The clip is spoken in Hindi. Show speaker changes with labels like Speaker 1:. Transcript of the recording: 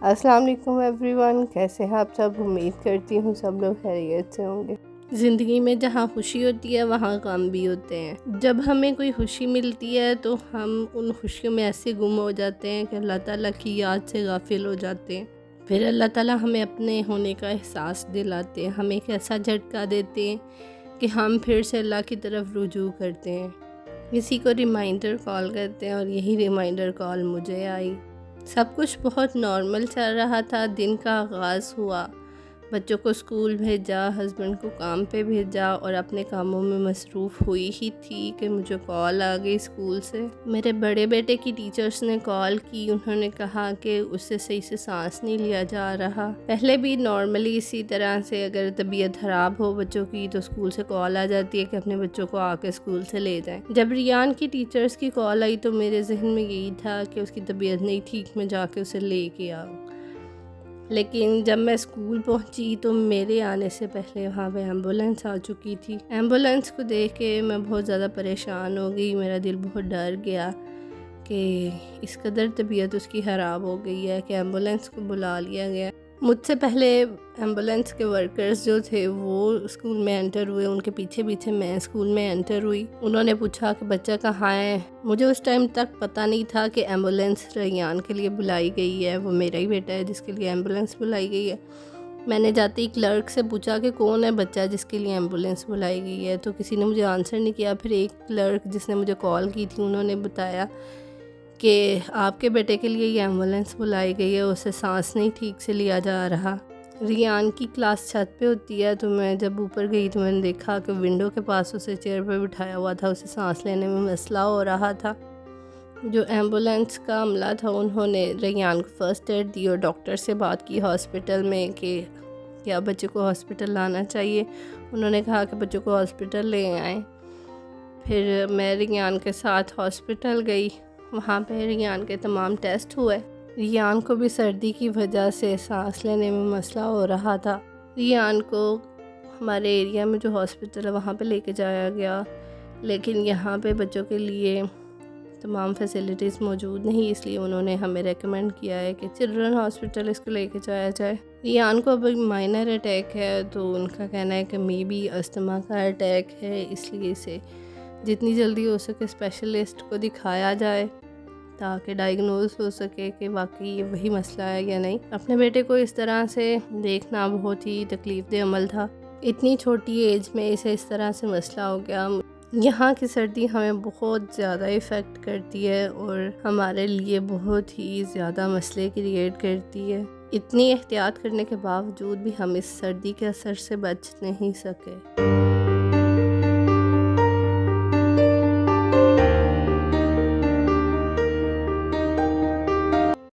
Speaker 1: अस्सलाम वालेकुम एवरीवन, कैसे हैं आप सब। उम्मीद करती हूँ सब लोग खैरियत से होंगे। ज़िंदगी में जहाँ खुशी होती है वहाँ गम भी होते हैं। जब हमें कोई खुशी मिलती है तो हम उन खुशियों में ऐसे गुम हो जाते हैं कि अल्लाह ताला की याद से गाफिल हो जाते हैं। फिर अल्लाह ताला हमें अपने होने का एहसास दिलाते हैं, हमें एक ऐसा झटका देते हैं कि हम फिर से अल्लाह की तरफ रुजू करते हैं। किसी को रिमाइंडर कॉल करते हैं और यही रिमाइंडर कॉल मुझे आई। सब कुछ बहुत नॉर्मल चल रहा था। दिन का आगाज़ हुआ, बच्चों को स्कूल भेजा, हस्बैंड को काम पे भेजा और अपने कामों में मसरूफ़ हुई ही थी कि मुझे कॉल आ गई स्कूल से। मेरे बड़े बेटे की टीचर्स ने कॉल की। उन्होंने कहा कि उससे सही से सांस नहीं लिया जा रहा। पहले भी नॉर्मली इसी तरह से अगर तबीयत ख़राब हो बच्चों की तो स्कूल से कॉल आ जाती है कि अपने बच्चों को आके स्कूल से ले जाएं। जब रियान की टीचर्स की कॉल आई तो मेरे जहन में यही था कि उसकी तबीयत नहीं ठीक, मैं जाके उसे ले के आऊँ। लेकिन जब मैं स्कूल पहुंची तो मेरे आने से पहले वहाँ पे एम्बुलेंस आ चुकी थी। एम्बुलेंस को देख के मैं बहुत ज़्यादा परेशान हो गई। मेरा दिल बहुत डर गया कि इस कदर तबीयत उसकी ख़राब हो गई है कि एम्बुलेंस को बुला लिया गया। मुझसे पहले एम्बुलेंस के वर्कर्स जो थे वो स्कूल में एंटर हुए, उनके पीछे पीछे मैं स्कूल में एंटर हुई। उन्होंने पूछा कि बच्चा कहाँ है। मुझे उस टाइम तक पता नहीं था कि एम्बुलेंस रेयान के लिए बुलाई गई है। वो मेरा ही बेटा है जिसके लिए एम्बुलेंस बुलाई गई है। मैंने जाते ही क्लर्क से पूछा कि कौन है बच्चा जिसके लिए एम्बुलेंस बुलाई गई है, तो किसी ने मुझे आंसर नहीं किया। फिर एक क्लर्क जिसने मुझे कॉल की थी उन्होंने बताया कि आपके बेटे के लिए ये एम्बुलेंस बुलाई गई है, उसे सांस नहीं ठीक से लिया जा रहा। रियान की क्लास छत पे होती है, तो मैं जब ऊपर गई तो मैंने देखा कि विंडो के पास उसे चेयर पे बिठाया हुआ था। उसे सांस लेने में मसला हो रहा था। जो एम्बुलेंस का अमला था उन्होंने रियान को फ़र्स्ट एड दी और डॉक्टर से बात की हॉस्पिटल में कि क्या बच्चे को हॉस्पिटल लाना चाहिए। उन्होंने कहा कि बच्चों को हॉस्पिटल ले आएँ। फिर मैं रियान के साथ हॉस्पिटल गई। वहाँ पे रियान के तमाम टेस्ट हुए। रियान को भी सर्दी की वजह से सांस लेने में मसला हो रहा था। रियान को हमारे एरिया में जो हॉस्पिटल है वहाँ पे लेके जाया गया, लेकिन यहाँ पे बच्चों के लिए तमाम फैसिलिटीज़ मौजूद नहीं, इसलिए उन्होंने हमें रेकमेंड किया है कि चिल्ड्रन हॉस्पिटल इसको लेके जाया जाए। रियान को अभी माइनर अटैक है, तो उनका कहना है कि मे बी अस्थमा का अटैक है, इसलिए इसे जितनी जल्दी हो सके स्पेशलिस्ट को दिखाया जाए ताकि डायग्नोज हो सके कि वाकई ये वही मसला है या नहीं। अपने बेटे को इस तरह से देखना बहुत ही तकलीफ़देह अमल था। इतनी छोटी एज में इसे इस तरह से मसला हो गया। यहाँ की सर्दी हमें बहुत ज़्यादा इफ़ेक्ट करती है और हमारे लिए बहुत ही ज़्यादा मसले क्रिएट करती है। इतनी एहतियात करने के बावजूद भी हम इस सर्दी के असर से बच नहीं सके।